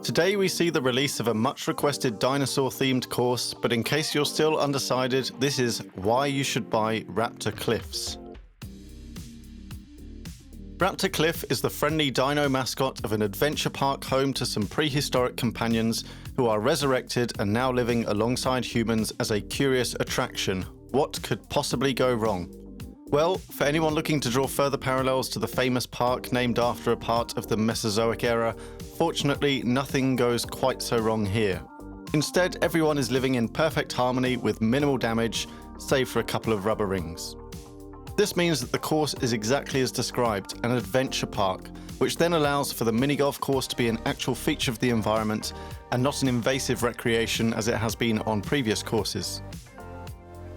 Today we see the release of a much requested dinosaur-themed course, but in case you're still undecided, this is why you should buy Raptor Cliffs. Raptor Cliff is the friendly dino mascot of an adventure park home to some prehistoric companions who are resurrected and now living alongside humans as a curious attraction. What could possibly go wrong? Well, for anyone looking to draw further parallels to the famous park named after a part of the Mesozoic era, fortunately nothing goes quite so wrong here. Instead, everyone is living in perfect harmony with minimal damage, save for a couple of rubber rings. This means that the course is exactly as described, an adventure park, which then allows for the mini-golf course to be an actual feature of the environment and not an invasive recreation as it has been on previous courses.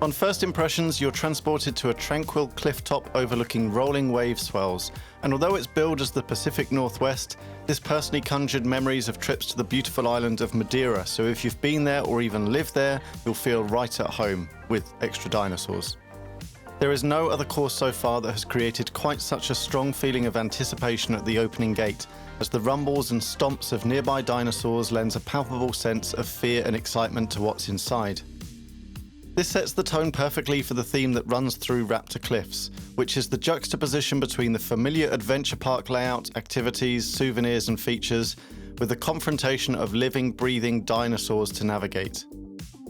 On first impressions, you're transported to a tranquil cliff top overlooking rolling wave swells, and although it's billed as the Pacific Northwest, this personally conjured memories of trips to the beautiful island of Madeira, so if you've been there or even lived there, you'll feel right at home, with extra dinosaurs. There is no other course so far that has created quite such a strong feeling of anticipation at the opening gate, as the rumbles and stomps of nearby dinosaurs lends a palpable sense of fear and excitement to what's inside. This sets the tone perfectly for the theme that runs through Raptor Cliffs, which is the juxtaposition between the familiar adventure park layout, activities, souvenirs and features, with the confrontation of living, breathing dinosaurs to navigate.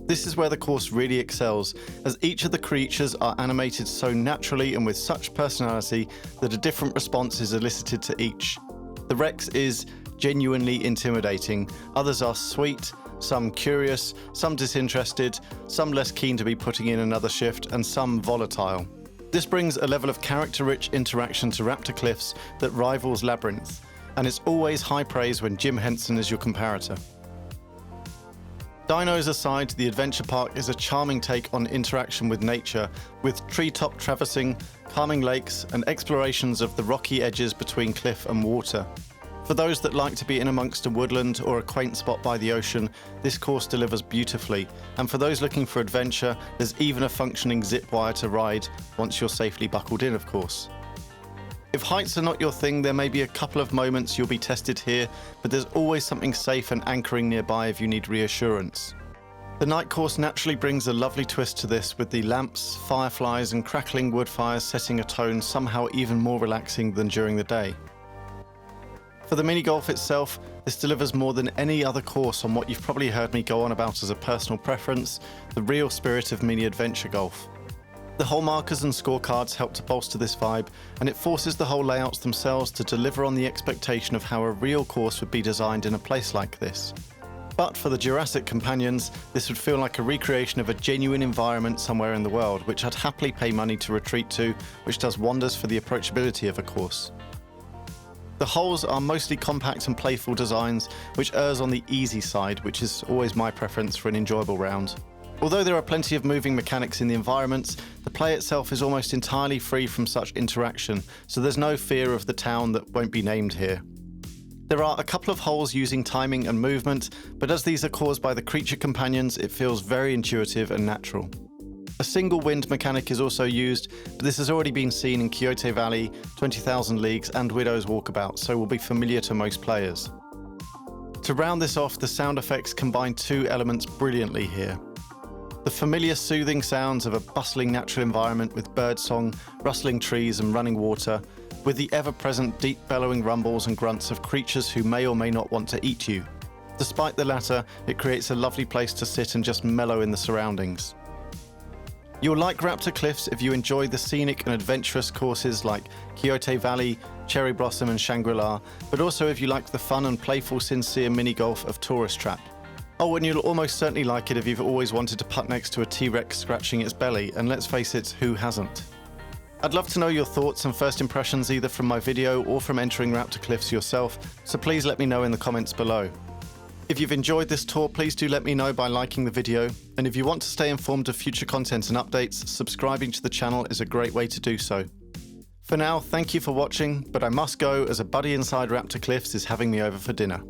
This is where the course really excels, as each of the creatures are animated so naturally and with such personality that a different response is elicited to each. The Rex is genuinely intimidating, others are sweet, some curious, some disinterested, some less keen to be putting in another shift, and some volatile. This brings a level of character-rich interaction to Raptor Cliffs that rivals Labyrinth, and it's always high praise when Jim Henson is your comparator. Dinos aside, the adventure park is a charming take on interaction with nature, with treetop traversing, calming lakes, and explorations of the rocky edges between cliff and water. For those that like to be in amongst a woodland or a quaint spot by the ocean, this course delivers beautifully, and for those looking for adventure, there's even a functioning zip wire to ride, once you're safely buckled in, of course. If heights are not your thing, there may be a couple of moments you'll be tested here, but there's always something safe and anchoring nearby if you need reassurance. The night course naturally brings a lovely twist to this, with the lamps, fireflies and crackling wood fires setting a tone somehow even more relaxing than during the day. For the mini-golf itself, this delivers more than any other course on what you've probably heard me go on about as a personal preference, the real spirit of mini-adventure golf. The hole markers and scorecards help to bolster this vibe, and it forces the hole layouts themselves to deliver on the expectation of how a real course would be designed in a place like this. But for the Jurassic companions, this would feel like a recreation of a genuine environment somewhere in the world, which I'd happily pay money to retreat to, which does wonders for the approachability of a course. The holes are mostly compact and playful designs, which errs on the easy side, which is always my preference for an enjoyable round. Although there are plenty of moving mechanics in the environments, the play itself is almost entirely free from such interaction, so there's no fear of the town that won't be named here. There are a couple of holes using timing and movement, but as these are caused by the creature companions, it feels very intuitive and natural. A single wind mechanic is also used, but this has already been seen in Quixote Valley, 20,000 Leagues and Widow's Walkabout, so will be familiar to most players. To round this off, the sound effects combine two elements brilliantly here. The familiar soothing sounds of a bustling natural environment with birdsong, rustling trees and running water, with the ever-present deep bellowing rumbles and grunts of creatures who may or may not want to eat you. Despite the latter, it creates a lovely place to sit and just mellow in the surroundings. You'll like Raptor Cliffs if you enjoy the scenic and adventurous courses like Quixote Valley, Cherry Blossom and Shangri-La, but also if you like the fun and playful sincere mini-golf of Tourist Trap. Oh, and you'll almost certainly like it if you've always wanted to putt next to a T-Rex scratching its belly, and let's face it, who hasn't? I'd love to know your thoughts and first impressions either from my video or from entering Raptor Cliffs yourself, so please let me know in the comments below. If you've enjoyed this tour, please do let me know by liking the video, and if you want to stay informed of future content and updates, subscribing to the channel is a great way to do so. For now, thank you for watching, but I must go as a buddy inside Raptor Cliffs is having me over for dinner.